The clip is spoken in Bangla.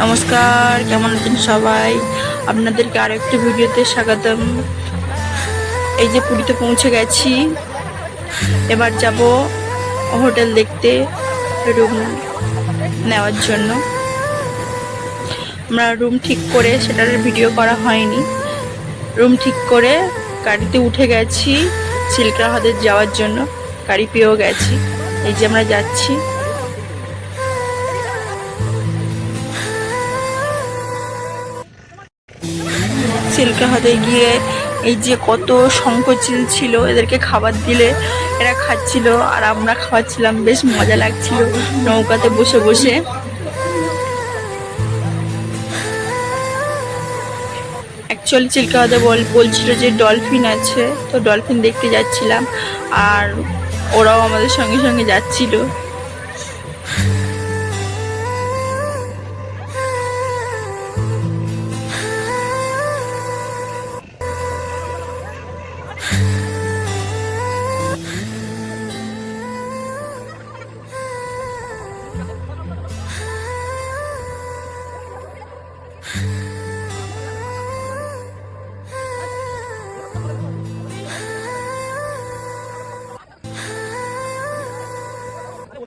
নমস্কার, কেমন আছেন সবাই? আপনাদেরকে আরো একটা ভিডিওতে স্বাগতম। এই যে পুরীতে পৌঁছে গেছি, এবার যাব হোটেল দেখতে, রুম নেওয়ার জন্য। আমরা রুম ঠিক করে, সেটার ভিডিও করা হয়নি। রুম ঠিক করে গাড়িতে উঠে গেছি চিল্কা হ্রদে যাওয়ার জন্য। গাড়ি পেয়েও গেছি, এই যে আমরা যাচ্ছি। চিল্কা হ্রদে গিয়ে এই যে কত শঙ্খচিল ছিল, এদেরকে খাবার দিলে এরা খাচ্ছিল আর আমরা খাওয়াচ্ছিলাম। বেশ মজা লাগছিল নৌকাতে বসে বসে। অ্যাকচুয়ালি চিল্কা হ্রদে বলছিল যে ডলফিন আছে, তো ডলফিন দেখতে যাচ্ছিলাম আর ওরাও আমাদের সঙ্গে সঙ্গে যাচ্ছিল।